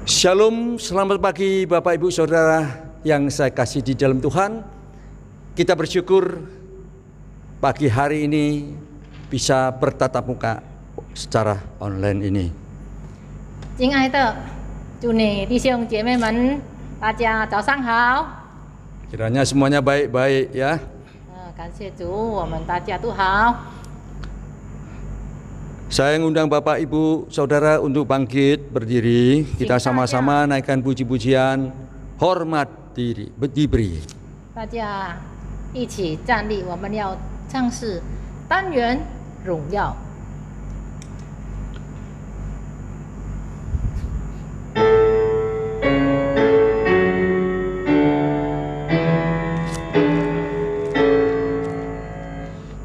Shalom, selamat pagi Bapak Ibu Saudara yang saya kasih di dalam Tuhan. Kita bersyukur pagi hari ini bisa bertatap muka secara online ini. 亲爱的主内弟兄姐妹们，大家早上好。 Kiranya semuanya baik-baik ya. 感谢主，我们大家都好。 Saya mengundang Bapak Ibu Saudara untuk bangkit berdiri. Kita sama-sama naikkan puji-pujian, hormat diberi. 大家一起站立，我们要唱诗单元荣耀。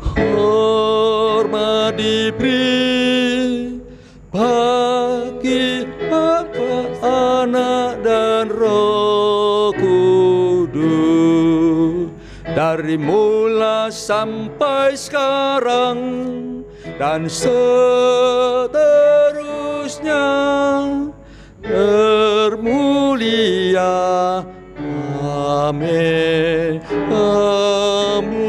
Hormat diberi bagi Bapa, Anak dan Roh Kudus, dari mula sampai sekarang dan seterusnya, termulia. Amin. Amin.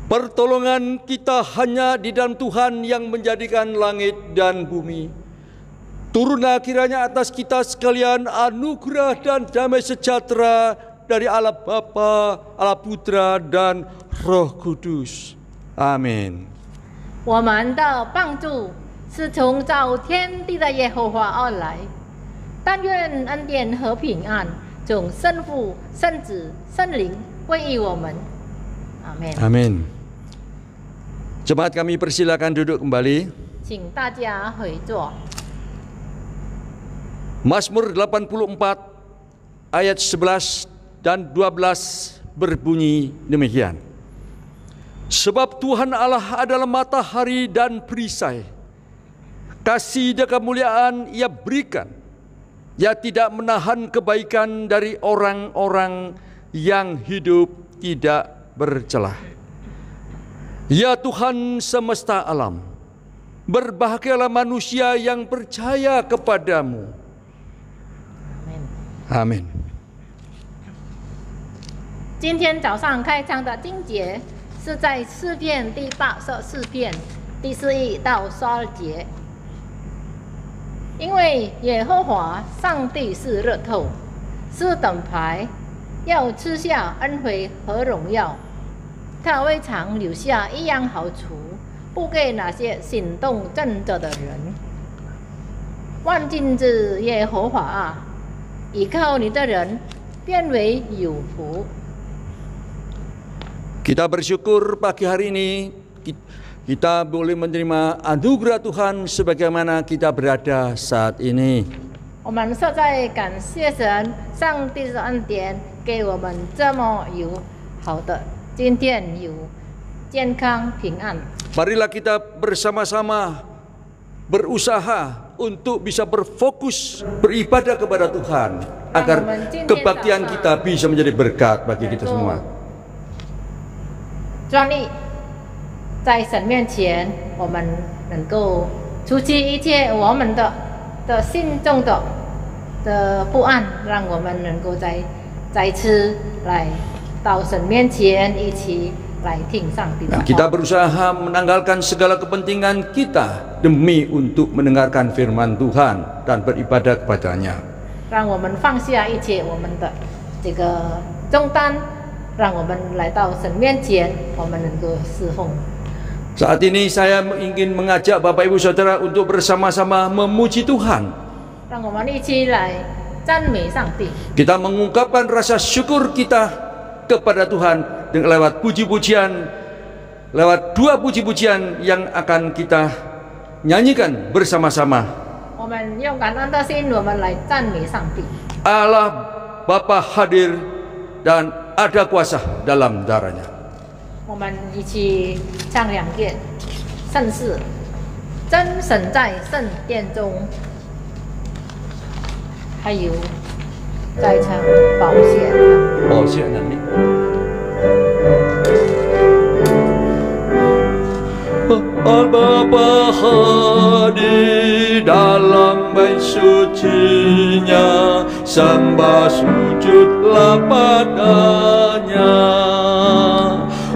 Pertolongan kita hanya di dalam Tuhan yang menjadikan langit dan bumi. Turunlah kiranya atas kita sekalian anugerah dan damai sejahtera dari Allah Bapa, Allah Putra dan Roh Kudus. Amin. 我们的帮助是从造天地的耶和华而来，但愿恩典和平安从圣父、圣子、圣灵归于我们。阿门。 Amin. Jemaat kami persilakan duduk kembali. 请大家回座。 Mazmur 84 ayat 11 dan 12 berbunyi demikian. Sebab Tuhan Allah adalah matahari dan perisai. Kasih dan kemuliaan Ia berikan. Ia tidak menahan kebaikan dari orang-orang yang hidup tidak bercelah. Ya Tuhan semesta alam, berbahagialah manusia yang percaya kepadamu. Amin. 今天早上开场的经节是在诗篇第84篇第11到12节。因为耶和华上帝是日头，是灯牌，要赐下恩惠和荣耀。他未尝留下一样好处，不给那些行动正直的人。万军之耶和华啊，依靠你的人变为有福。 Kita bersyukur pagi hari ini kita boleh menerima anugerah Tuhan sebagaimana kita berada saat ini. 我们实在感谢神，上帝的恩典给我们这么有好的今天，有健康平安。 Marilah kita bersama-sama berusaha untuk bisa berfokus beribadah kepada Tuhan agar kebaktian kita bisa menjadi berkat bagi kita semua. 专利在神面前，我们能够除去一切我们的心中的不安，让我们能够再次来到神面前，一起来听上帝的话。 Kita berusaha menanggalkan segala kepentingan kita demi untuk mendengarkan firman Tuhan dan beribadah kepadanya. 让我们放下一切我们的这个重担，让我们来到神面前，我们能够侍奉。 Saat ini saya ingin mengajak Bapak Ibu Saudara untuk bersama-sama memuji Tuhan. 让我们一起来赞美上帝。 Kita mengungkapkan rasa syukur kita kepada Tuhan dengan lewat puji-pujian, lewat dua puji-pujian yang akan kita nyanyikan bersama-sama. 我们用感恩的心，我们来赞美上帝。 Allah Bapa hadir dan ada kuasa dalam darahnya. 我们一起唱两遍圣诗，真神在圣殿中，还有在唱宝血。宝血能力。Bapa hadir dalam sucinya, sembah sujudlah padanya.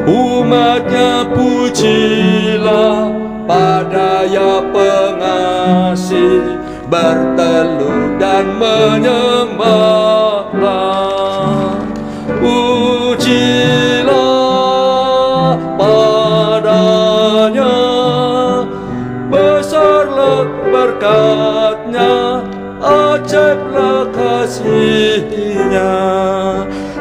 Umatnya pujilah pada Ya Pengasih, berteluh dan menyembahlah. Pujilah padanya, besarlah berkat-Nya, ajaiblah kasih-Nya。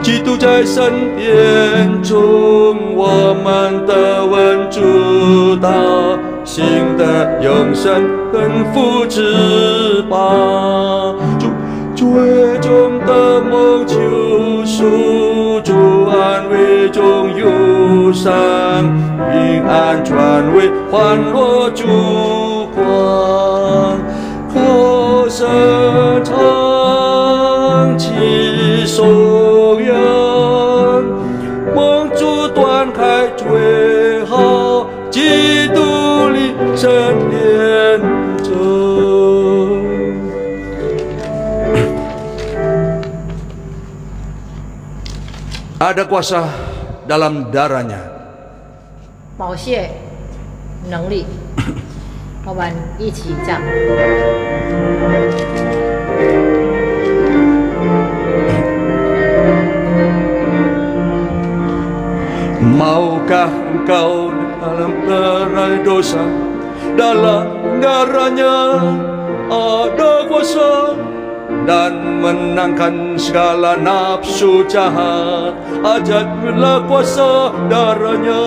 基督在身边中，我们的稳住他，新的永生跟福之邦。主为中的梦救赎，主安慰中忧伤，平安转为欢乐烛光。高声唱起颂扬，梦主断开最好，基督里圣殿中。Ada kuasa dalam darahnya， 宝血能力，我们一起讲。Maukah engkau dalam darah dosa, dalam darahnya ada kuasa dan menangkan segala nafsu jahat. Ajaiblah kuasa darahnya,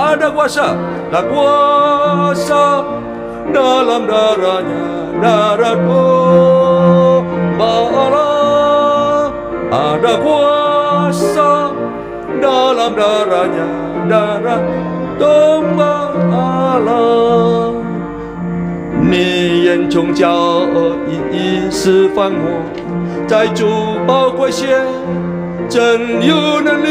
ada kuasa, ada kuasa dalam darahnya, darah Allah. Ada kuasa dalam darahnya, darah domba Allah。你眼中骄傲已释放我，在主宝贵血真有能力。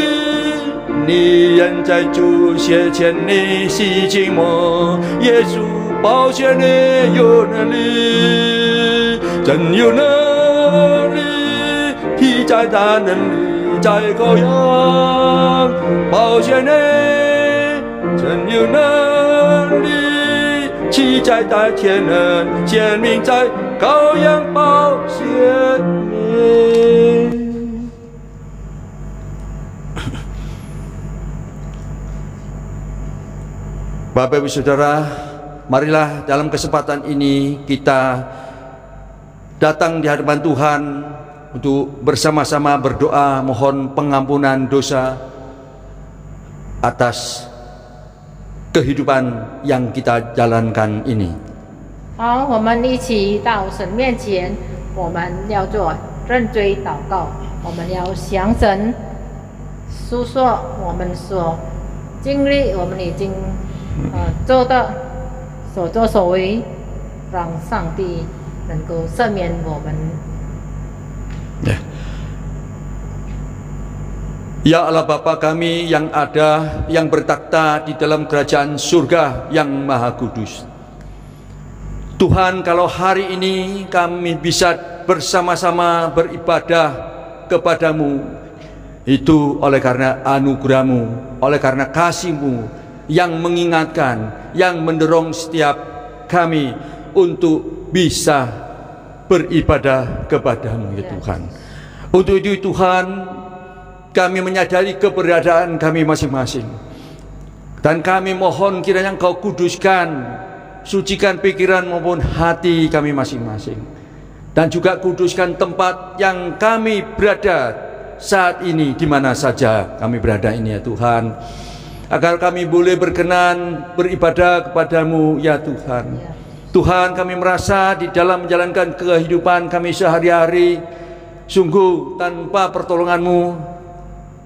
你眼在主血前你洗净我，耶稣宝血你有能力，真有能力，披在大能力，在羔羊宝血你真有能力。期待在天人，显明在羔羊宝血里。Bapak Ibu Saudara, marilah dalam kesempatan ini kita datang di hadapan Tuhan untuk bersama-sama berdoa mohon pengampunan dosa atas kehidupan yang kita jalankan ini. 好，我们一起到神面前，我们要做认罪祷告，我们要向神诉说我们所经历，我们已经做的所作所为，让上帝能够赦免我们。Ya Allah Bapa kami yang ada, yang bertakhta di dalam kerajaan surga yang maha kudus. Tuhan, kalau hari ini kami bisa bersama-sama beribadah kepadamu, itu oleh karena anugerah-Mu, oleh karena kasih-Mu yang mengingatkan, yang mendorong setiap kami untuk bisa beribadah kepadamu ya Tuhan. Untuk itu Tuhan, kami menyadari keberadaan kami masing-masing, dan kami mohon kiranya Engkau kuduskan, sucikan pikiran maupun hati kami masing-masing, dan juga kuduskan tempat yang kami berada saat ini, di mana saja kami berada ini ya Tuhan, agar kami boleh berkenan beribadah kepadamu ya Tuhan. Tuhan, kami merasa di dalam menjalankan kehidupan kami sehari-hari, sungguh tanpa pertolongan-Mu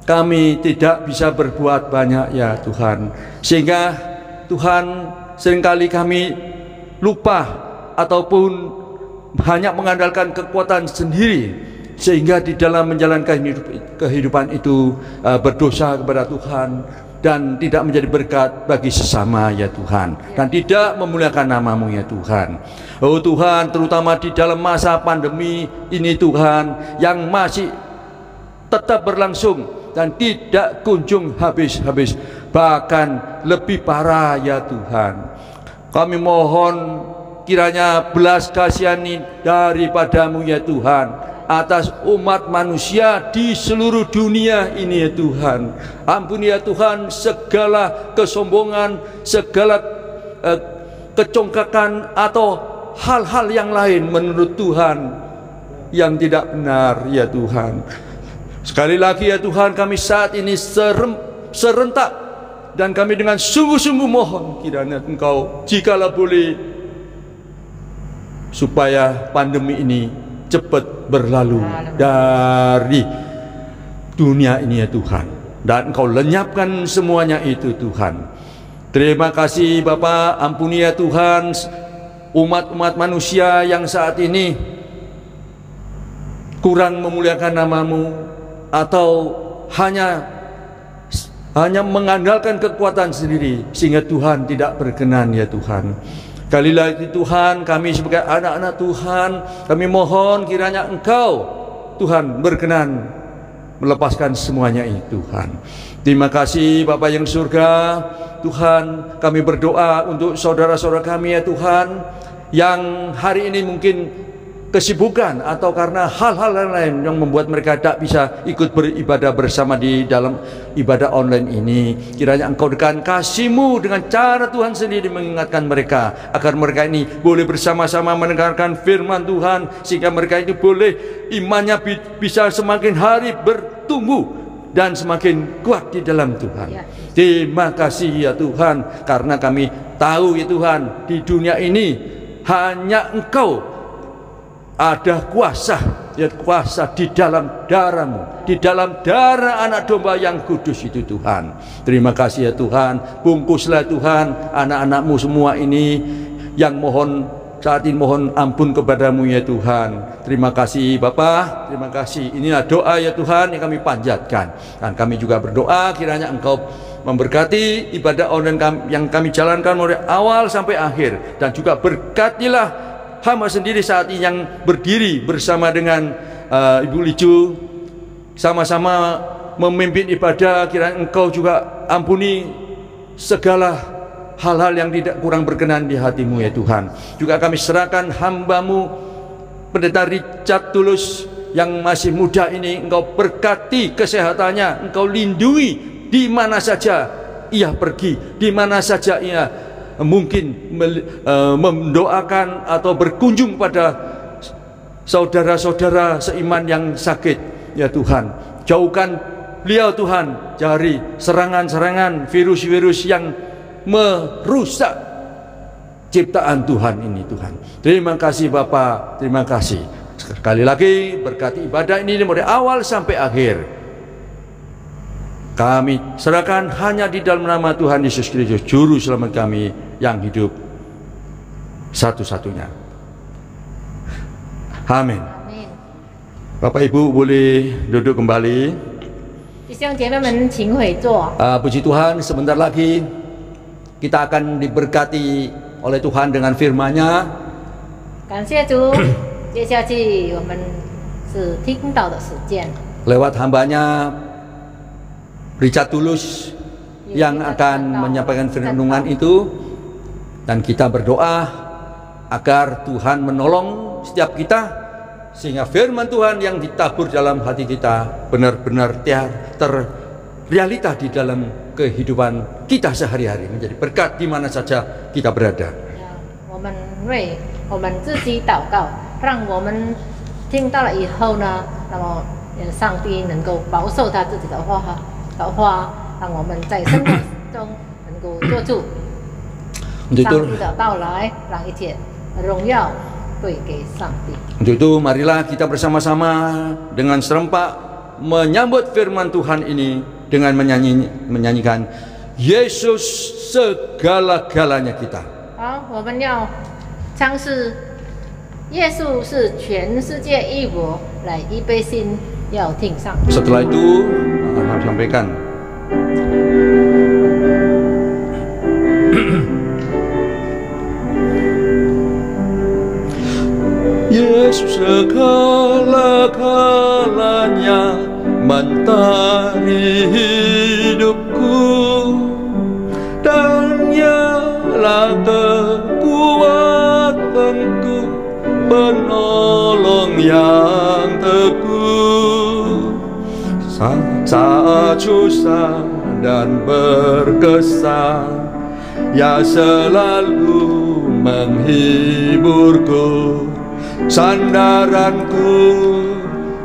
kami tidak bisa berbuat banyak ya Tuhan, sehingga Tuhan seringkali kami lupa ataupun hanya mengandalkan kekuatan sendiri, sehingga di dalam menjalankan kehidupan itu berdosa kepada Tuhan dan tidak menjadi berkat bagi sesama ya Tuhan, dan tidak memuliakan nama-Mu ya Tuhan. Oh Tuhan, terutama di dalam masa pandemi ini Tuhan, yang masih tetap berlangsung dan tidak kunjung habis-habis, bahkan lebih parah ya Tuhan. Kami mohon kiranya belas kasihani daripada-Mu ya Tuhan atas umat manusia di seluruh dunia ini ya Tuhan. Ampuni ya Tuhan segala kesombongan, segala kecongkakan atau hal-hal yang lain menurut Tuhan yang tidak benar ya Tuhan. Sekali lagi ya Tuhan, kami saat ini serentak, dan kami dengan sungguh-sungguh mohon kiranya Engkau jikalau boleh supaya pandemi ini cepat berlalu dari dunia ini ya Tuhan, dan Engkau lenyapkan semuanya itu Tuhan. Terima kasih Bapa, ampuni ya Tuhan umat-umat manusia yang saat ini kurang memuliakan nama-Mu atau hanya mengandalkan kekuatan sendiri, sehingga Tuhan tidak berkenan ya Tuhan. Kali lagi Tuhan, kami sebagai anak-anak Tuhan, kami mohon kiranya Engkau Tuhan berkenan melepaskan semuanya ini Tuhan. Terima kasih Bapa yang surga. Tuhan, kami berdoa untuk saudara-saudara kami ya Tuhan, yang hari ini mungkin kesibukan atau karena hal-hal lain yang membuat mereka tak bisa ikut beribadah bersama di dalam ibadah online ini. Kiranya Engkau dengan kasih-Mu, dengan cara Tuhan sendiri mengingatkan mereka, agar mereka ini boleh bersama-sama mendengarkan firman Tuhan, sehingga mereka itu boleh imannya bisa semakin hari bertumbuh dan semakin kuat di dalam Tuhan. Terima kasih ya Tuhan, karena kami tahu ya Tuhan, di dunia ini hanya Engkau ada kuasa, ya kuasa di dalam darah-Mu, di dalam darah anak domba yang kudus itu Tuhan. Terima kasih ya Tuhan, bungkuslah Tuhan anak-anak-Mu semua ini yang saat ini mohon ampun kepada-Mu ya Tuhan. Terima kasih Bapa, terima kasih. Inilah doa ya Tuhan yang kami panjatkan, dan kami juga berdoa kiranya Engkau memberkati ibadah online yang kami jalankan mulai awal sampai akhir, dan juga berkatilah hamba sendiri saat ini yang berdiri bersama dengan Ibu Licu, sama-sama memimpin ibadah. Kiranya Engkau juga ampuni segala hal-hal yang tidak kurang berkenan di hati-Mu ya Tuhan. Juga kami serahkan hamba-Mu Pendeta Richard Tulus yang masih muda ini, Engkau berkati kesehatannya, Engkau lindungi di mana saja ia pergi, di mana saja ia mungkin mendoakan atau berkunjung pada saudara-saudara seiman yang sakit ya Tuhan. Jauhkan beliau Tuhan dari serangan-serangan virus-virus yang merusak ciptaan Tuhan ini Tuhan. Terima kasih Bapa, terima kasih. Sekali lagi berkati ibadah ini dari awal sampai akhir. Kami serahkan hanya di dalam nama Tuhan Yesus Kristus, Juru Selamat kami yang hidup satu-satunya. Amin. Bapak Ibu boleh duduk kembali. Puji Tuhan, sebentar lagi kita akan diberkati oleh Tuhan dengan firman-Nya. Lewat hambanya Richard Tulus yang akan menyampaikan renungan itu, dan kita berdoa agar Tuhan menolong setiap kita, sehingga firman Tuhan yang ditabur dalam hati kita benar-benar terrealita di dalam kehidupan kita sehari-hari, menjadi berkat di mana saja kita berada. Untuk itu marilah kita bersama-sama dengan serempak menyambut firman Tuhan ini dengan menyanyikan Yesus segala-galanya kita. Setelah itu akan sampaikan penolong yang teguh. Saat susah dan berkesan, ya selalu menghiburku, sandaranku,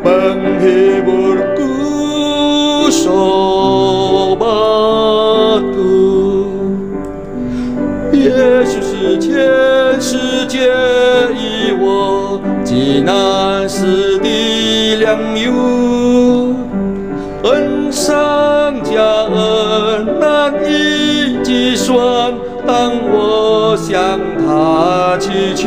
penghiburku, sobatku. Yesus是全世界与我极难死的良友，恩上加恩难以计算，当我向他祈求，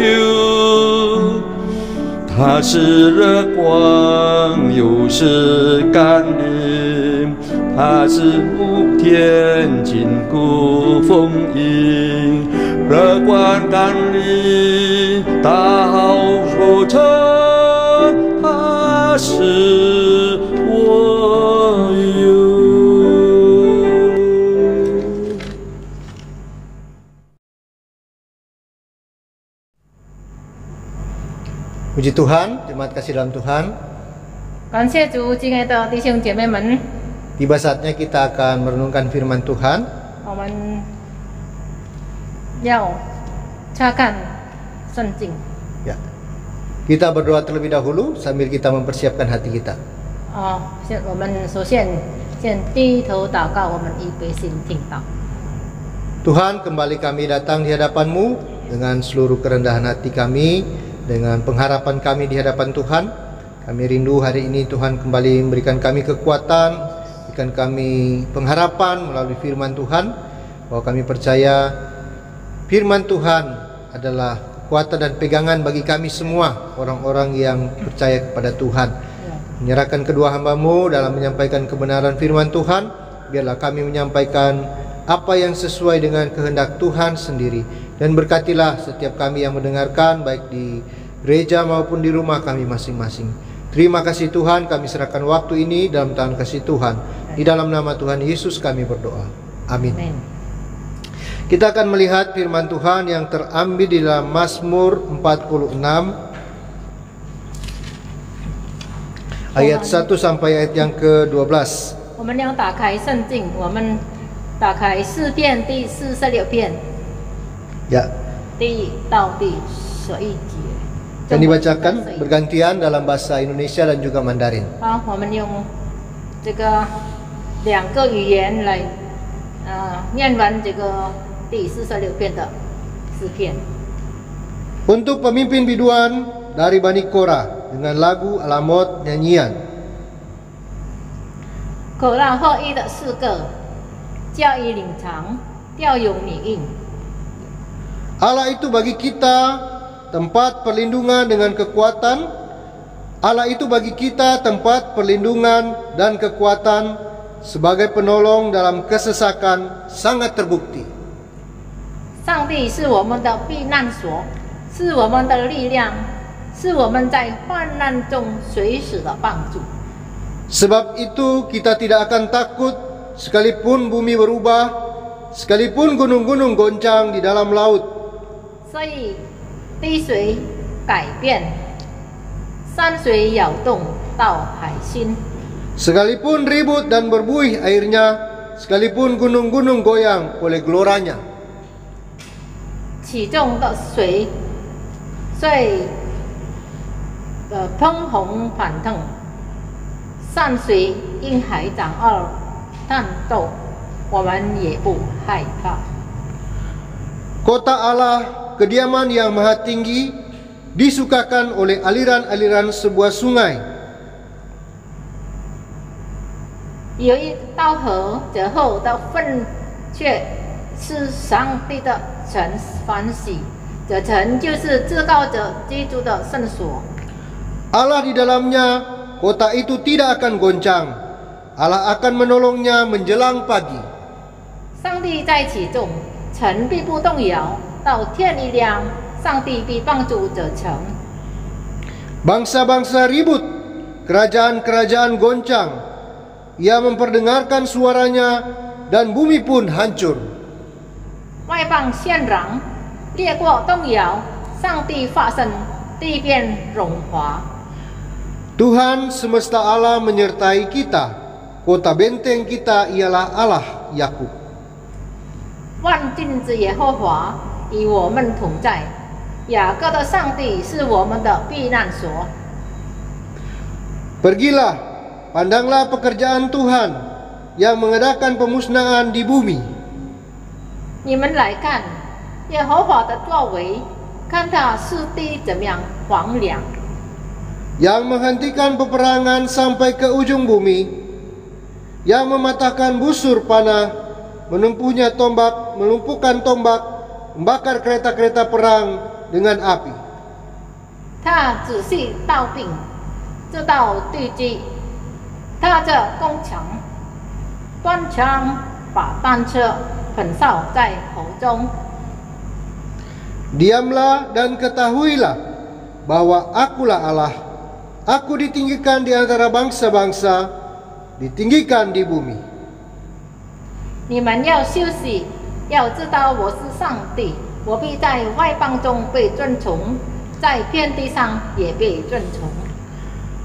他是日光又是甘霖，他是无天坚固丰盈，日光甘霖大好收成，他是我有。Puji Tuhan, jemaat kasih dalam Tuhan. 感谢主，亲爱的弟兄姐妹们， Tiba saatnya kita akan merenungkan firman Tuhan. 我们要查看圣经。 Ya. Kita berdoa terlebih dahulu sambil kita mempersiapkan hati kita. 我们首先先低头祷告，我们预备心听祷。 Tuhan, kembali kami datang di hadapan-Mu dengan seluruh kerendahan hati kami, dengan pengharapan kami di hadapan Tuhan. Kami rindu hari ini Tuhan kembali memberikan kami kekuatan, berikan kami pengharapan melalui firman Tuhan, bahwa kami percaya firman Tuhan adalah kekuatan dan pegangan bagi kami semua, orang-orang yang percaya kepada Tuhan. Menyerahkan kedua hamba-Mu dalam menyampaikan kebenaran firman Tuhan, biarlah kami menyampaikan apa yang sesuai dengan kehendak Tuhan sendiri. Dan berkatilah setiap kami yang mendengarkan, baik di gereja maupun di rumah kami masing-masing. Terima kasih Tuhan, kami serahkan waktu ini dalam tangan kasih Tuhan. Di dalam nama Tuhan Yesus kami berdoa. Amin. Kita akan melihat firman Tuhan yang terambil di dalam Mazmur 46 ayat 1 sampai ayat yang ke-12. 我们要打开圣经，我们打开诗篇第46篇 Ya, 第1到第11节。 yang dibacakan bergantian dalam bahasa Indonesia dan juga Mandarin. 好，我们用这个两个语言来念完这个第46篇的诗篇。 Untuk pemimpin biduan dari Bani Korah dengan lagu Alamot nyanyian. 可让合一的四个，教义领长，调用你应。 Allah itu bagi kita tempat perlindungan dengan kekuatan. Allah itu bagi kita tempat perlindungan dan kekuatan sebagai penolong dalam kesesakan sangat terbukti. 上帝是我们的避难所，是我们的力量，是我们在患难中随时的帮助。 Sebab itu kita tidak akan takut sekalipun bumi berubah, sekalipun gunung-gunung goncang di dalam laut. 所以滴水改变，山水摇动到海心。 Sekalipun ribut dan berbuih airnya, sekalipun gunung-gunung goyang oleh geloranya. 起重的水虽喷洪反腾，山水因海涨而颤抖，我们也不害怕。 Kota Allah, kediaman yang maha tinggi, disukakan oleh aliran-aliran sebuah sungai. 有一道河，这后的粪却是上帝的城欢喜，这城就是至高者基督的圣所。 Allah di dalamnya, kota itu tidak akan goncang. Allah akan menolongnya menjelang pagi. 上帝在其中，城必不动摇。到天一亮，上帝必帮助这城。 Bangsa-bangsa ribut, kerajaan-kerajaan goncang. Ia memperdengarkan suaranya dan bumi pun hancur. 外邦喧嚷，列国动摇，上帝发声，地变荣华。 Tuhan semesta Allah menyertai kita. Kota benteng kita ialah Allah Yakub. 万军之耶和华与我们同在，雅各的上帝是我们的避难所。 Pergilah, pandanglah pekerjaan Tuhan yang mengadakan pemusnahan di bumi. 你们来看耶和华的作为，看他是地怎么样荒凉， Yang menghentikan peperangan sampai ke ujung bumi, yang mematahkan busur panah, melumpuhkan tombak, membakar kereta-kereta perang dengan api. 他仔细道病，知道地基，踏着弓墙，端枪把单车焚烧在火中。 Diamlah dan ketahuilah bahwa akulah Allah. Aku ditinggikan di antara bangsa-bangsa, ditinggikan di bumi. 你们要休息，要知道我是上帝，我必在外邦中被尊崇，在遍地上也被尊崇。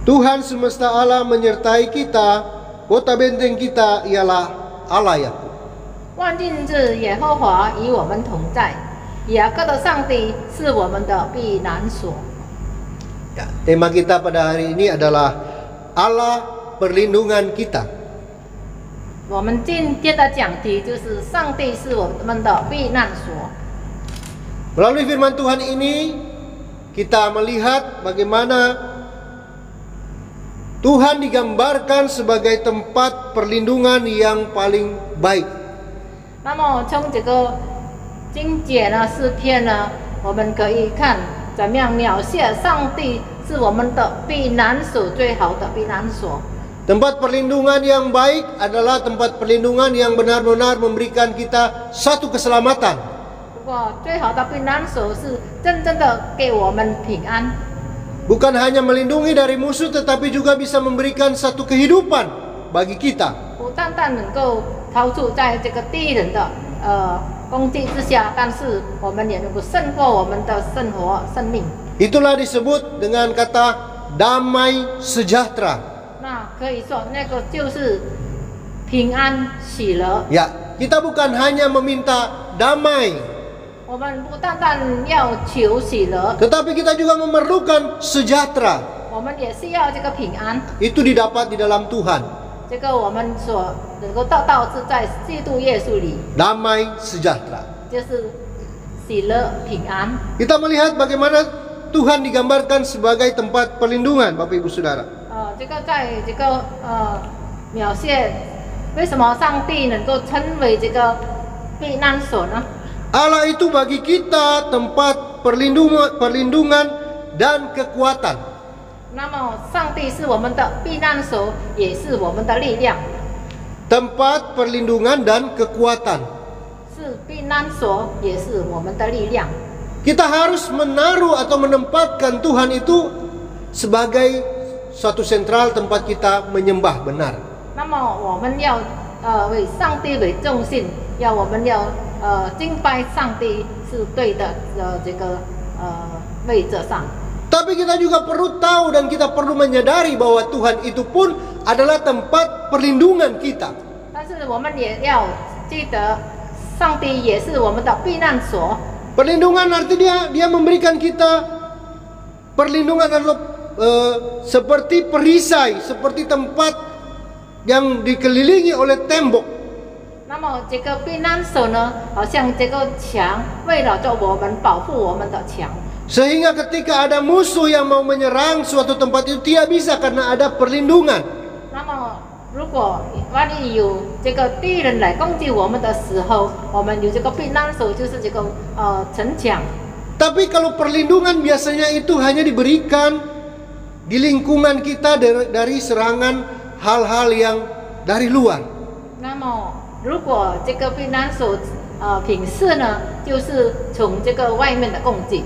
Tuhan semesta Allah menyertai kita. Kota benteng kita ialah Allah Yakub. 万军之耶和华与我们同在，雅各的上帝是我们的避难所。 Ya, tema kita pada hari ini adalah Allah perlindungan kita. 我们今天的讲题就是上帝是我们的避难所。 Melalui firman Tuhan ini, kita melihat bagaimana Tuhan digambarkan sebagai tempat perlindungan yang paling baik. 那么从这个经节呢、诗篇呢，我们可以看怎么样描写上帝是我们的避难所，最好的避难所。 Tempat perlindungan yang baik adalah tempat perlindungan yang benar-benar memberikan kita satu keselamatan. 不过最好的避难所是真正的给我们平安， Bukan hanya melindungi dari musuh, tetapi juga bisa memberikan satu kehidupan bagi kita. 不单单能够逃出在这个敌人的攻击之下，但是我们也能够胜过我们的生活生命。 Itulah disebut dengan kata damai sejahtera. 那可以说那个就是平安喜乐。 Ya, kita bukan hanya meminta damai, 我们不单单要求喜乐， tetapi kita juga memerlukan sejahtera. 我们也需要这个平安。 Itu didapat di dalam Tuhan. 这个我们所能够得到是在基督耶稣里， Damai sejahtera. 就是喜乐平安。 Kita melihat bagaimana Tuhan digambarkan sebagai tempat perlindungan, Bapak Ibu Saudara. 这个在这个描写为什么上帝能够称为这个避难所呢？ Allah itu bagi kita tempat perlindungan dan kekuatan. 那么上帝是我们的避难所，也是我们的力量。 Tempat perlindungan dan kekuatan. 是避难所，也是我们的力量。 Kita harus menaruh atau menempatkan Tuhan itu sebagai suatu sentral tempat kita menyembah benar. 那么我们要为上帝为中心，我们要敬拜上帝是对的这个位置上。 Tapi kita juga perlu tahu dan kita perlu menyadari bahwa Tuhan itu pun adalah tempat perlindungan kita. 但是我们也要记得，上帝也是我们的避难所。 Perlindungan artinya dia memberikan kita perlindungan atau seperti perisai, seperti tempat yang dikelilingi oleh tembok. 那么这个避难所呢，好像这个墙，为了着我们保护我们的墙。 Sehingga ketika ada musuh yang mau menyerang suatu tempat itu tidak bisa karena ada perlindungan. 那么如果万一有这个敌人来攻击我们的时候，我们有这个避难所，就是这个城墙。 Tapi kalau perlindungan biasanya itu hanya diberikan di lingkungan kita dari serangan hal-hal yang dari luar. 那么如果这个避难所平视呢，就是从这个外面的攻击。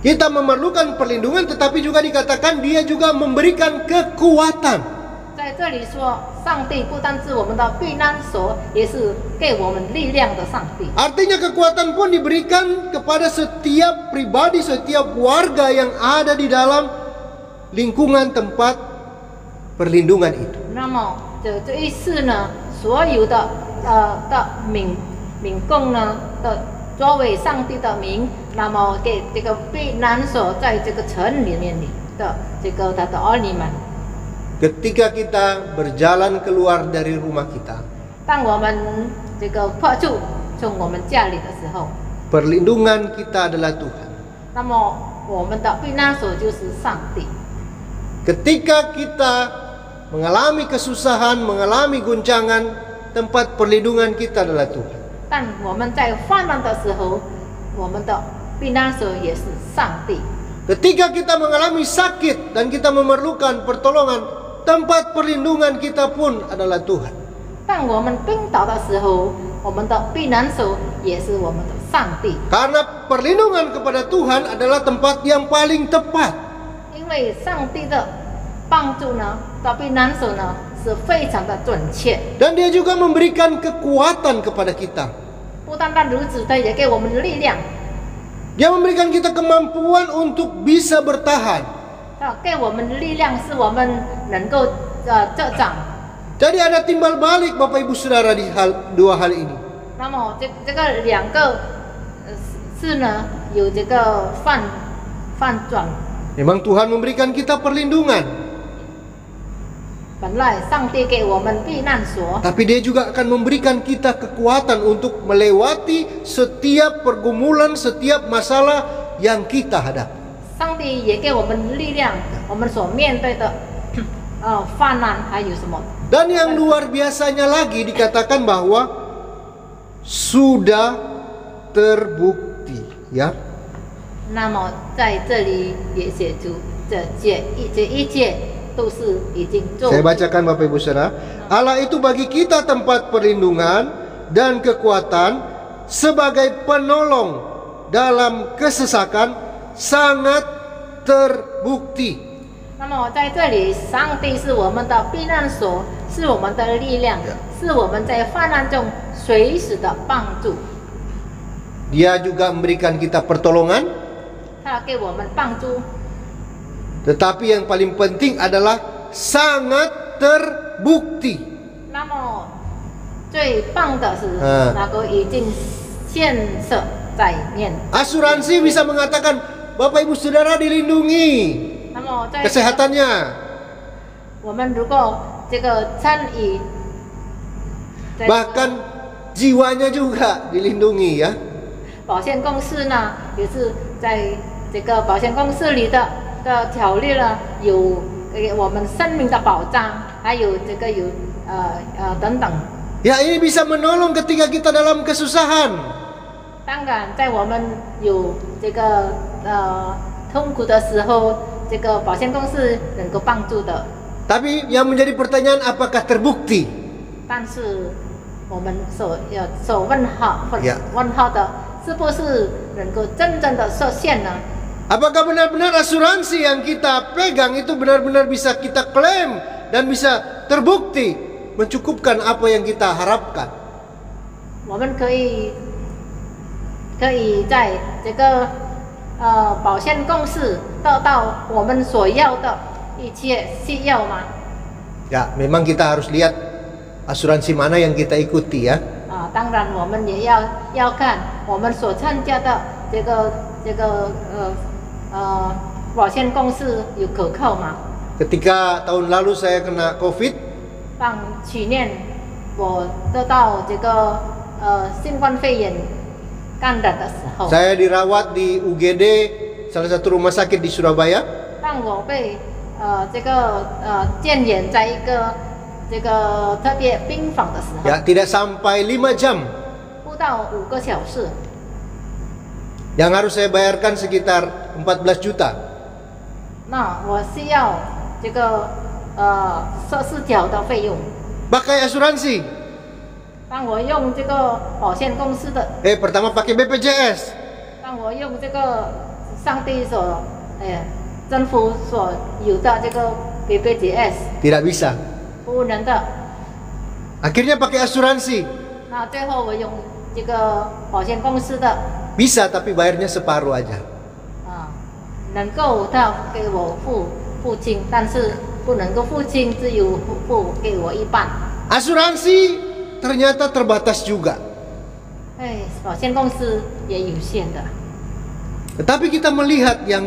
Kita memerlukan perlindungan, tetapi juga dikatakan dia juga memberikan kekuatan. 在在这里说，上帝不单是我们的避难所，也是给我们力量的上帝。 Artinya kekuatan pun diberikan kepada setiap pribadi, setiap warga yang ada di dalam lingkungan tempat perlindungan itu. 那么这一次呢，所有的民众呢的作为上帝的名，那么给这个避难所在这个城里面的这个他的儿女们。 Ketika kita berjalan keluar dari rumah kita, 当我们这个破处从我们家里的时候， perlindungan kita adalah Tuhan. 那么我们的避难所就是上帝。 Ketika kita mengalami kesusahan, mengalami guncangan, tempat perlindungan kita adalah Tuhan. 但我们在患难的时候，我们的避难所也是上帝。 Ketika kita mengalami sakit dan kita memerlukan pertolongan, tempat perlindungan kita pun adalah Tuhan. 当我们病倒的时候，我们的避难所也是我们的上帝。 Karena perlindungan kepada Tuhan adalah tempat yang paling tepat. 因为上帝的帮助呢，的避难所呢是非常的准确。 Dan dia juga memberikan kekuatan kepada kita. 不单单如此，他也给我们力量， Dia memberikan kita kemampuan untuk bisa bertahan. 他给我们力量，使我们能够遮挡。 Jadi ada timbal balik Bapak Ibu Saudara di dua hal ini. 那么这个两个是呢，有这个反转。 Memang Tuhan memberikan kita perlindungan, 本来上帝给我们避难所， tapi Dia juga akan memberikan kita kekuatan untuk melewati setiap pergumulan, setiap masalah yang kita hadapi. 上帝也给我们力量，我们所面对的患难还有什么？ Dan yang luar biasanya lagi dikatakan bahwa sudah terbukti, ya. 那么在这里也写出这一切都是已经做。 Saya bacakan Bapak Ibu Saudara. Allah itu bagi kita tempat perlindungan dan kekuatan sebagai penolong dalam kesesakan sangat terbukti. 那么在这里，上帝是我们的避难所，是我们的力量，是我们在患难中随时的帮助。 Dia juga memberikan kita pertolongan, 他给我们帮助， tetapi yang paling penting adalah sangat terbukti. 那么最棒的是那个已经现实在面。 Asuransi bisa mengatakan Bapak Ibu Saudara dilindungi 那么在 kesehatannya. 我们如果这个参与， Bahkan jiwanya juga dilindungi, ya. 保险公司呢，也是在这个保险公司里的条例呢，有我们生命的保障，还有这个有等等。 Ya, ini bisa menolong ketika kita dalam kesusahan. 当然，在我们有这个痛苦的时候，这个保险公司能够帮助的。 Tapi yang menjadi pertanyaan apakah terbukti? 但是我们所问号的，是不是能够真正的实现呢？ Apakah benar-benar asuransi yang kita pegang itu benar-benar bisa kita klaim dan bisa terbukti mencukupkan apa yang kita harapkan? 我们可以在这个保险公司得到我们所要的一切需要吗？ Ya, memang kita harus lihat asuransi mana yang kita ikuti, ya. 当然我们也要看我们所参加的这个保险公司有可靠吗？ Ketika tahun lalu saya kena COVID, 当去年我得到这个新冠肺炎感染的时候， saya dirawat di UGD, salah satu rumah sakit di Surabaya. 当我被这个建言在一个这个特别病房的时候， Ya, tidak sampai 5 jam. 不到5个小时， Yang harus saya bayarkan sekitar 14 juta. 那我需要这个14条的费用。 Pakai asuransi. 当我用这个保险公司的， Pertama pakai BPJS. 当我用这个上帝政府所有的这个 BPJS， Tidak bisa. 服务人的。 Akhirnya pakai asuransi. 那最后我用这个保险公司的 Bisa tapi bayarnya separuh aja. 能够他给我付清，但是不能够付清，只有付给我一半。 Asuransi ternyata terbatas juga. 哎，保险公司也有限的。 Tetapi kita melihat yang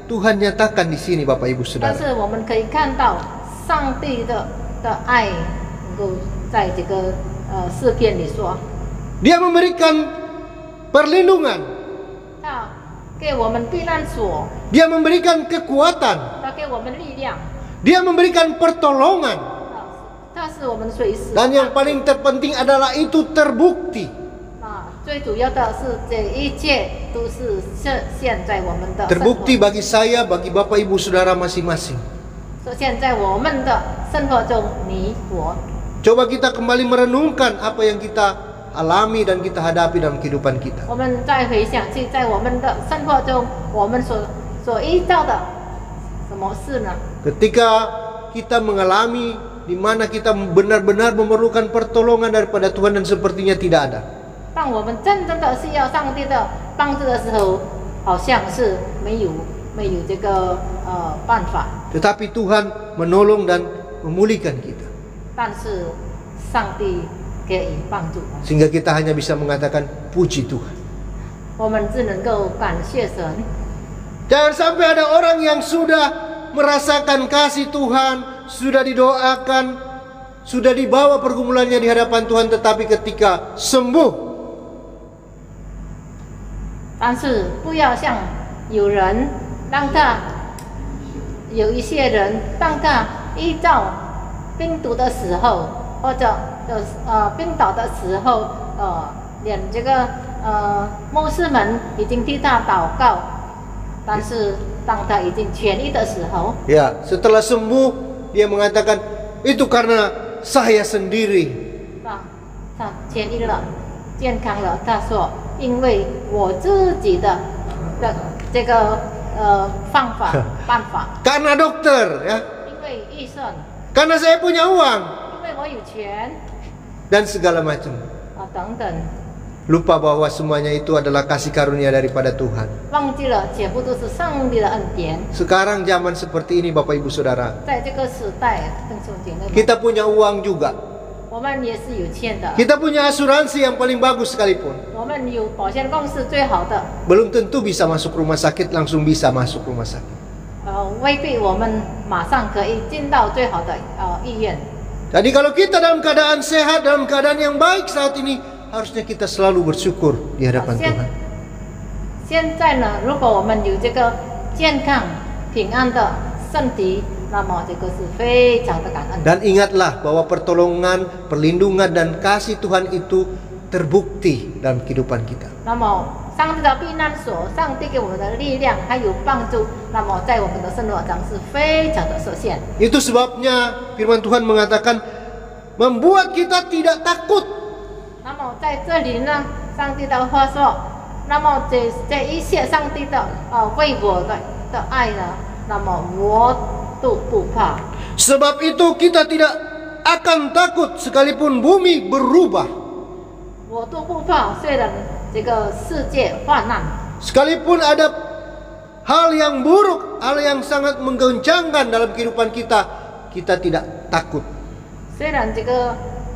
Tuhan nyatakan di sini, Bapak Ibu 但 Saudara. 是我们可以看到上帝的爱能够在这个诗篇里说， Dia memberikan perlindungan, 他给我们避难所， Dia memberikan kekuatan, 他给我们力量， Dia memberikan pertolongan. 他是我们随时。 Dan yang paling terpenting adalah itu terbukti. 最主要的是这一切都是现在我们的 Terbukti bagi saya, bagi Bapak Ibu Saudara masing-masing. 现在我们的生活中，你我。 Coba kita kembali merenungkan apa yang kita alami dan kita hadapi dalam kehidupan kita. 我们再回想起在我们的生活中，我们所遇到的什么事呢？ Ketika kita mengalami di mana kita benar-benar memerlukan pertolongan daripada Tuhan dan sepertinya tidak ada. 当我们真正的需要上帝的帮助的时候，好像是没有这个办法。 Tetapi Tuhan menolong dan memulihkan kita. 但是上帝给予帮助， Sehingga kita hanya bisa mengatakan puji Tuhan. 我们只能够感谢神。 Jangan sampai ada orang yang sudah merasakan kasih Tuhan, sudah didoakan, sudah dibawa pergumulannya di hadapan Tuhan, tetapi ketika sembuh, 但是不要像有人让他有一些人让他依照病毒的时候，或者病倒的时候，连这个牧师们已经替他祷告，但是当他已经痊愈的时候， ya setelah sembuh dia mengatakan itu karena saya sendiri. 他痊愈了，健康了，他说因为我自己的这个办法， Karena dokter, ya, 因为医生， karena saya punya uang 因为我有钱 dan segala macam. 等等， Lupa bahwa semuanya itu adalah kasih karunia daripada Tuhan. 忘记了全部都是上帝的恩典。 Sekarang zaman seperti ini Bapak Ibu Saudara, 在这个时代，弟兄姐妹们， kita punya uang juga. 我们也是有钱的， Kita punya asuransi yang paling bagus sekalipun. 我们有保险公司最好的， Belum tentu bisa masuk rumah sakit, langsung bisa masuk rumah sakit. 未必我们马上可以进到最好的医院。 Jadi kalau kita dalam keadaan sehat, dalam keadaan yang baik saat ini, harusnya kita selalu bersyukur di hadapan Tuhan. 现在呢，如果我们有这个健康平安的身体，那么这个是非常的感恩。 Dan ingatlah bahwa pertolongan, perlindungan dan kasih Tuhan itu terbukti dalam kehidupan kita. 那么上帝的避难所，上帝给我们的力量还有帮助，那么在我们的生活中是非常的实现。 Itu sebabnya firman Tuhan mengatakan membuat kita tidak takut. 那么在这里呢，上帝的话说，那么这一切上帝的为我的爱呢，那么我都不怕。 Sebab itu kita tidak akan takut sekalipun bumi berubah. 我都不怕，虽然这个世界患难， Sekalipun ada hal yang buruk, hal yang sangat menggoncangkan dalam kehidupan kita, kita tidak takut. 虽然这个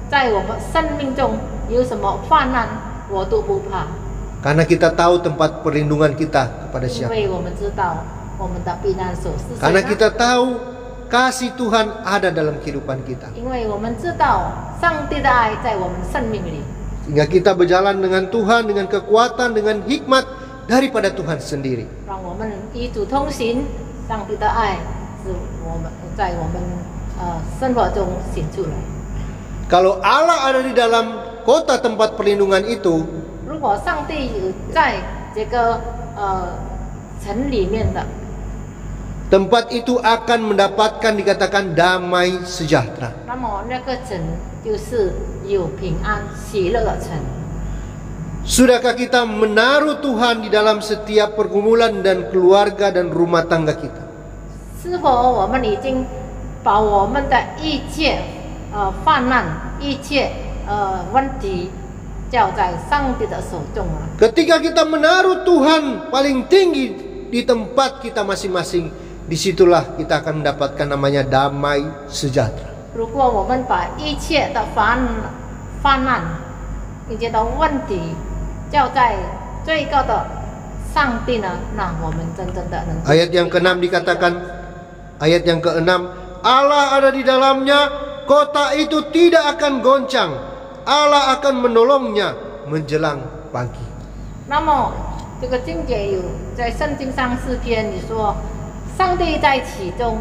在我们生命中有什么患难，我都不怕， Karena kita tahu tempat perlindungan kita kepada 因 siapa. 为我们知道我们的避难所是谁 Karena 呢？ kita tahu kasih Tuhan ada dalam kehidupan kita. 因为我们知道上帝的爱在我们生命里， Sehingga kita berjalan dengan Tuhan, dengan kekuatan, dengan hikmat daripada Tuhan sendiri. 让我们与主同行。上帝的爱是我们在我们生活中显出来。 Kalau Allah ada di dalam kota tempat perlindungan itu, 如果上帝有在这个城里面的， tempat itu akan mendapatkan dikatakan damai sejahtera. 那么那个城就是有平安喜乐的城。 Sudahkah kita menaruh Tuhan di dalam setiap pergumulan dan keluarga dan rumah tangga kita? 是否我们已经把我们的一切患难一切问题交在上帝的手中啊。 Ketika kita menaruh Tuhan paling tinggi di tempat kita masing-masing, disitulah kita akan mendapatkan namanya damai sejahtera. 如果我们把一切的患难、一切的问题交在最高的上帝呢，那我们真正的能。 Ayat yang ke-6 dikatakan, ayat yang ke-6, Allah ada di dalamnya, kota itu tidak akan goncang, Allah akan menolongnya menjelang pagi. 那么这个经节有在圣经上诗篇里说，上帝在其中，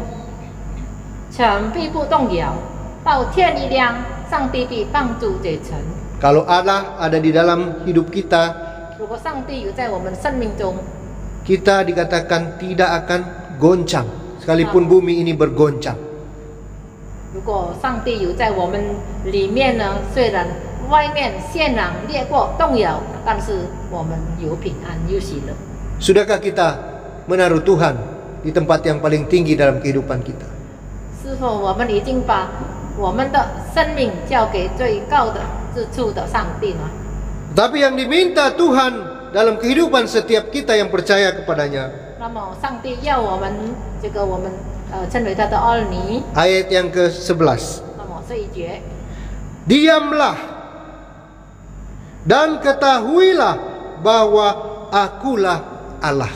城必不动摇，到天一亮，上帝必帮助这城。 Kalau Allah ada di dalam hidup kita, 如果上帝有在我们生命中， kita dikatakan tidak akan goncang, sekalipun bumi ini bergoncang. 如果上帝有在我们里面呢，虽然外面线壤裂过动摇，但是我们有平安有喜乐。 Sudahkah kita menaruh Tuhan di tempat yang paling tinggi dalam kehidupan kita? 是否我们已经把我们的生命交给最高的之处的上帝呢？ Tapi yang diminta Tuhan dalam kehidupan setiap kita yang percaya kepadanya. 那么上帝要我们我们称为他的儿女。 Ayat yang ke-11. 那么这一节， Diamlah dan ketahuilah bahwa akulah Allah.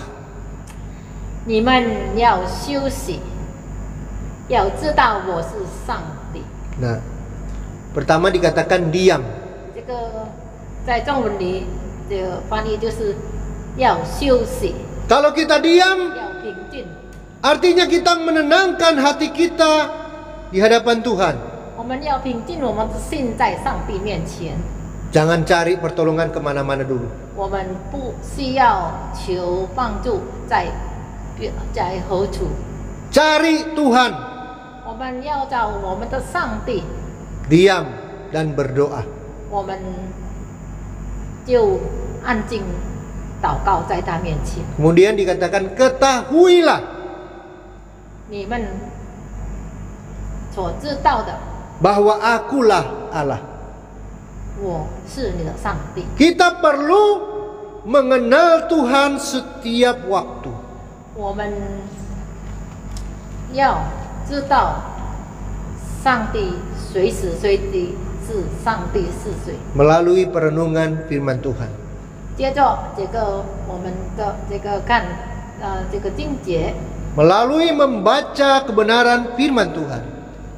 你们要休息，要知道我是上帝。 Nah, pertama dikatakan diam. 这个在中文里的翻译就是要休息， Kalau kita diam, 要平静。 artinya kita menenangkan hati kita di hadapan Tuhan. 我们要平静我们的心在上帝面前， Jangan cari pertolongan kemana-mana dulu. 我们不需要求帮助在何处， Cari Tuhan, 我们要找我们的上帝， diam dan berdoa. 我们就安静祷告在他面前。 Kemudian dikatakan ketahuilah 你们所知道的， bahwa akulah Allah. 我是你的上帝。 Kita perlu mengenal Tuhan setiap waktu. 我们要知道上帝随时随地是上帝是谁。 Melalui perenungan firman Tuhan. 接着我们的看这个经节， Melalui membaca kebenaran firman Tuhan.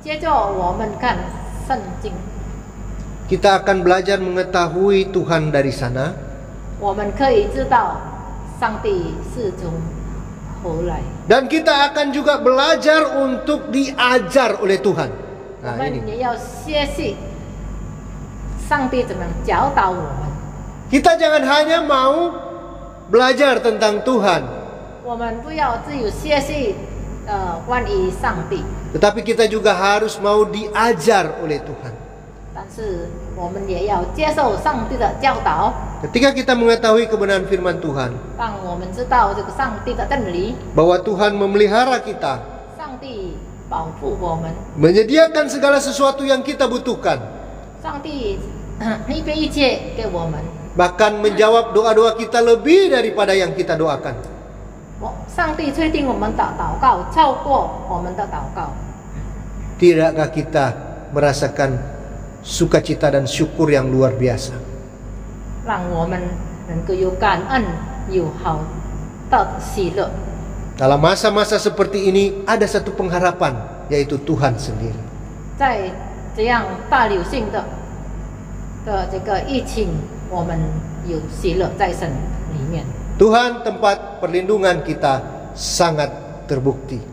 接着我们看圣经， Kita akan belajar mengetahui Tuhan dari sana. 我们可以知道上帝是从何来。 Dan kita akan juga belajar untuk diajar oleh Tuhan. 我 Nah 们 ini. 也要学习上帝怎么教导我们。 Kita jangan hanya mau belajar tentang Tuhan, 我们不要只有学习关于上帝， tetapi kita juga harus mau diajar oleh Tuhan. 但是我们也要接受上帝的教导， Ketika kita mengetahui kebenaran firman Tuhan, 让我们知道这个上帝的真理， bahwa Tuhan memelihara kita, 上帝保护我们， menyediakan segala sesuatu yang kita butuhkan, 上帝预备一切给我们。 bahkan menjawab doa-doa kita lebih daripada yang kita doakan. 上帝确定我们的祷告超过我们的祷告。 Tidakkah kita merasakan sukacita dan syukur yang luar biasa? 让我们能够有感恩，有好的喜乐。 Dalam masa-masa seperti ini ada satu pengharapan, yaitu Tuhan sendiri. 在这样大流行的这个疫情，我们有喜乐在神里面。 Tuhan tempat perlindungan kita sangat terbukti.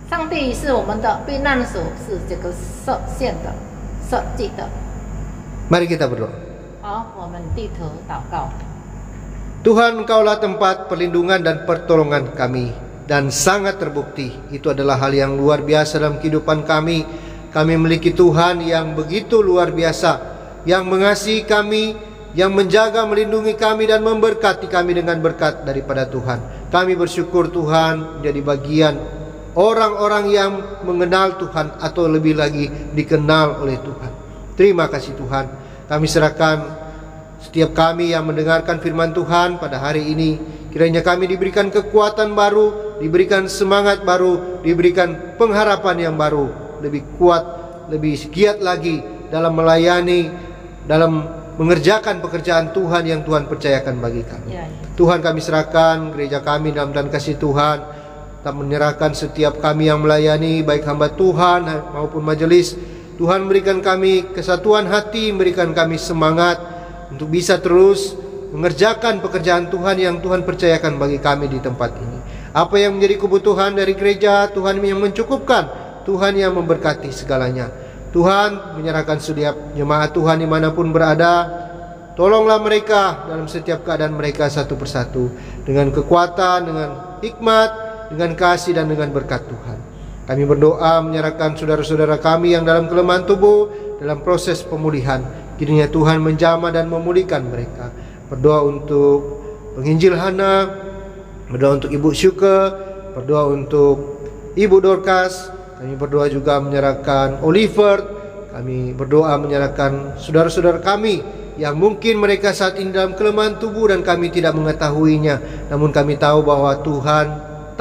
上帝是我们的避难所，是这个设限的、设计的。 Mari kita berdoa. 好，我们低头祷告。 Tuhan, Engkaulah tempat perlindungan dan pertolongan kami, dan sangat terbukti. Itu adalah hal yang luar biasa dalam kehidupan kami. Kami memiliki Tuhan yang begitu luar biasa, yang mengasihi kami, yang menjaga, melindungi kami, dan memberkati kami dengan berkat daripada Tuhan. Kami bersyukur Tuhan menjadi bagian orang-orang yang mengenal Tuhan atau lebih lagi dikenal oleh Tuhan. Terima kasih Tuhan. Kami serahkan setiap kami yang mendengarkan firman Tuhan pada hari ini. Kiranya kami diberikan kekuatan baru, diberikan semangat baru, diberikan pengharapan yang baru, lebih kuat, lebih giat lagi dalam melayani, dalam mengerjakan pekerjaan Tuhan yang Tuhan percayakan bagi kami. Tuhan, kami serahkan gereja kami dalam tangan kasih Tuhan. Kita menyerahkan setiap kami yang melayani, baik hamba Tuhan maupun majelis. Tuhan berikan kami kesatuan hati, berikan kami semangat untuk bisa terus mengerjakan pekerjaan Tuhan yang Tuhan percayakan bagi kami di tempat ini. Apa yang menjadi kebutuhan dari gereja, Tuhan yang mencukupkan, Tuhan yang memberkati segalanya. Tuhan menyerahkan setiap jemaat Tuhan dimanapun berada. Tolonglah mereka dalam setiap keadaan mereka satu persatu, dengan kekuatan, dengan hikmat, dengan kasih dan dengan berkat Tuhan. Kami berdoa menyerahkan saudara-saudara kami yang dalam kelemahan tubuh, dalam proses pemulihan. Kiranya Tuhan menjamah dan memulihkan mereka. Berdoa untuk penginjil Hana, berdoa untuk Ibu Syuke, berdoa untuk Ibu Dorcas. Kami berdoa juga menyerahkan Oliver. Kami berdoa menyerahkan saudara-saudara kami yang mungkin mereka saat ini dalam kelemahan tubuh dan kami tidak mengetahuinya. Namun kami tahu bahwa Tuhan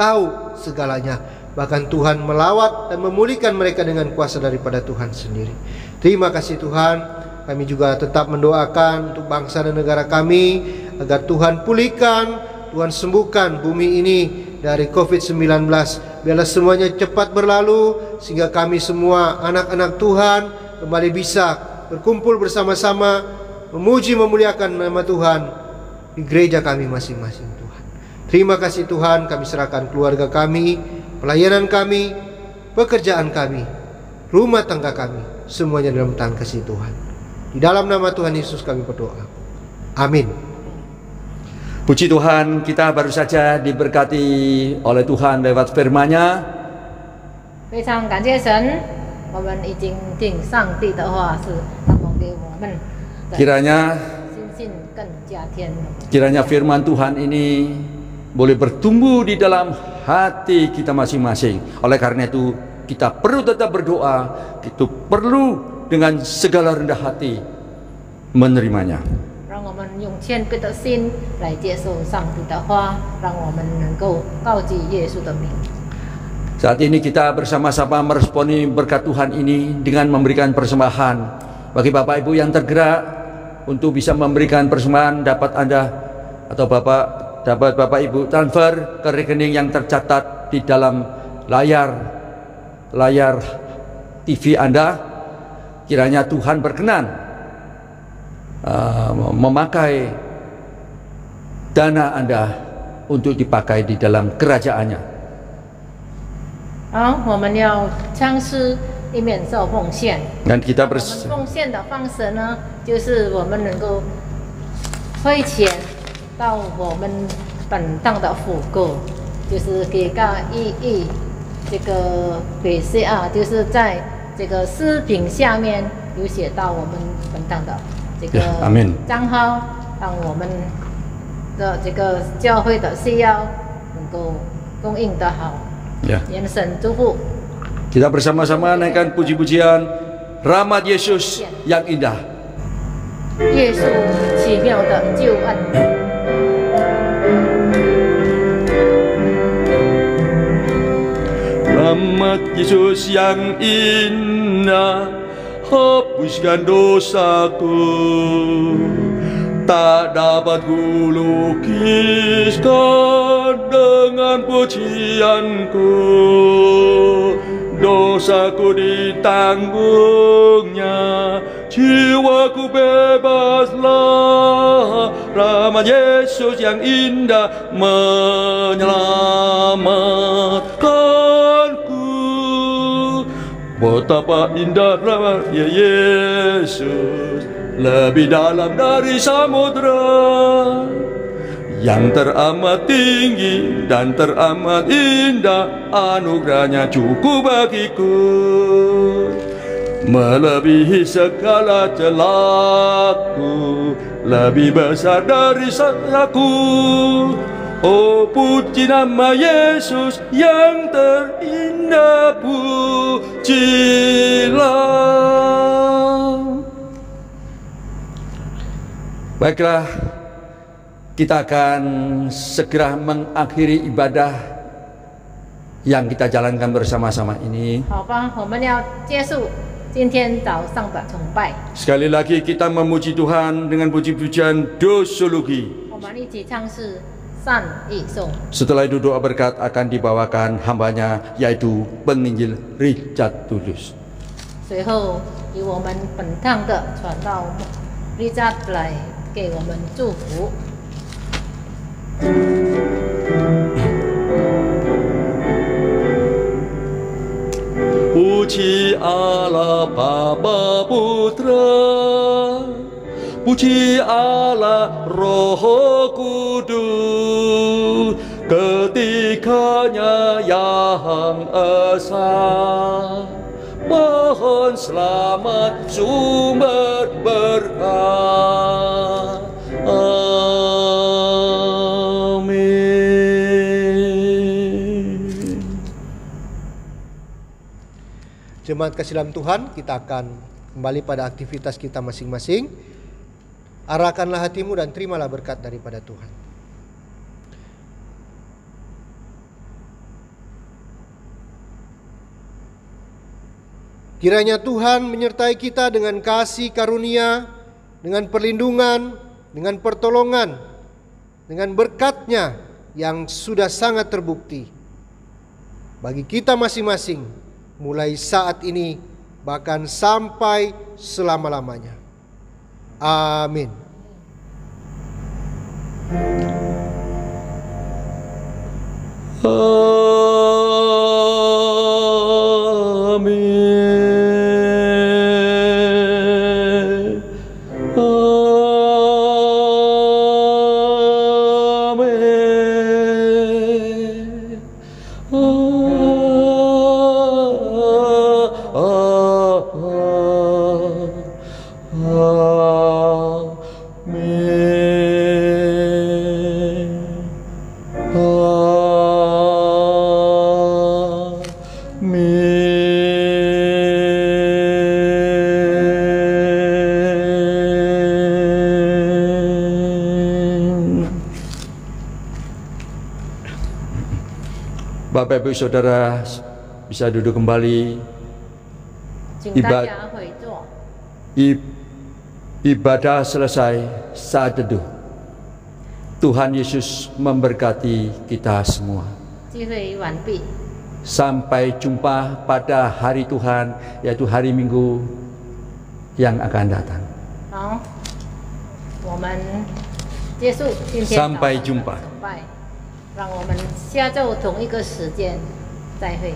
tahu segalanya. Bahkan Tuhan melawat dan memulihkan mereka dengan kuasa daripada Tuhan sendiri. Terima kasih Tuhan. Kami juga tetap mendoakan untuk bangsa dan negara kami, agar Tuhan pulihkan, Tuhan sembuhkan bumi ini dari COVID-19. Biarlah semuanya cepat berlalu, sehingga kami semua anak-anak Tuhan kembali bisa berkumpul bersama-sama, memuji memuliakan nama Tuhan di gereja kami masing-masing Tuhan. Terima kasih Tuhan. Kami serahkan keluarga kami, pelayanan kami, pekerjaan kami, rumah tangga kami, semuanya dalam tangan kasih Tuhan. Di dalam nama Tuhan Yesus kami berdoa. Amin. Puji Tuhan, kita baru saja diberkati oleh Tuhan lewat firman-Nya. 非常感谢神，我们已经听上帝的话，是让我给我们的 Kiranya 心性更加天荣。 kiranya firman Tuhan ini boleh bertumbuh di dalam hati kita masing-masing. Oleh karena itu, kita perlu tetap berdoa, kita perlu dengan segala rendah hati menerimanya. 让我们用谦卑的心来接受上帝的话，让我们能够告记耶稣的名。 Saat ini kita bersama-sama meresponi berkat Tuhan ini dengan memberikan persembahan. Bagi Bapak Ibu yang tergerak untuk bisa memberikan persembahan, dapat Anda atau dapat Bapak Ibu transfer ke rekening yang tercatat di dalam layar TV Anda. Kiranya Tuhan berkenan memakai dana Anda untuk dipakai di dalam kerajaan-Nya. 好，我们要唱诗一面做奉献。 Dan kita 我们奉献的方式呢，就是我们能够汇钱到我们本当的ful购，就是给个1亿这个BCR，就是在这个视频下面有写到我们本当的这个账号，让我们的这个教会的需要能够供应得好。愿神祝福。 Kita bersama-sama naikkan puji-pujian Rahmat Yesus yang indah. 耶稣奇妙的救恩。 Rahmat Yesus yang indah, hapuskan dosaku, tak dapat kulukiskan dengan pujianku. Dosaku ditanggungnya, jiwaku bebaslah. Rahmat Yesus yang indah menyelamatkanku. Betapa indah rahmat Yesus, lebih dalam dari samudra, yang teramat tinggi dan teramat indah, anugerahnya cukup bagiku, melebihi segala celaku, lebih besar dari salahku. Oh puji nama Yesus yang terindah, pujilah. Baiklah, kita akan segera mengakhiri ibadah yang kita jalankan bersama-sama ini. 好吧，我们要结束今天早上的崇拜。 Sekali lagi kita memuji Tuhan dengan puji-pujian dosologi. 我们一起唱诗善意颂。 Setelah itu doa berkat akan dibawakan hambanya, yaitu penginjil Richard Tulus. 随后由我们本堂的传道Richard来给我们祝福。 Puji Allah Bapa Putra, puji Allah Roh Kudus, ketiganya yang esa. Mohon selamat sumber berkah. Jemaat kasih dalam Tuhan, kita akan kembali pada aktivitas kita masing-masing. Arahkanlah hatimu dan terimalah berkat daripada Tuhan. Kiranya Tuhan menyertai kita dengan kasih karunia, dengan perlindungan, dengan pertolongan, dengan berkat-Nya yang sudah sangat terbukti bagi kita masing-masing, mulai saat ini bahkan sampai selama-lamanya. Amin. Bapak Ibu Saudara bisa duduk kembali. 请大家回座。 Ibadah selesai, saat teduh. Tuhan Yesus memberkati kita semua. 聚会完毕， Sampai jumpa pada hari Tuhan, yaitu hari Minggu yang akan datang. 好，我们结束今天 Sampai 早上的 jumpa. 崇拜，让我们下周同一个时间再会。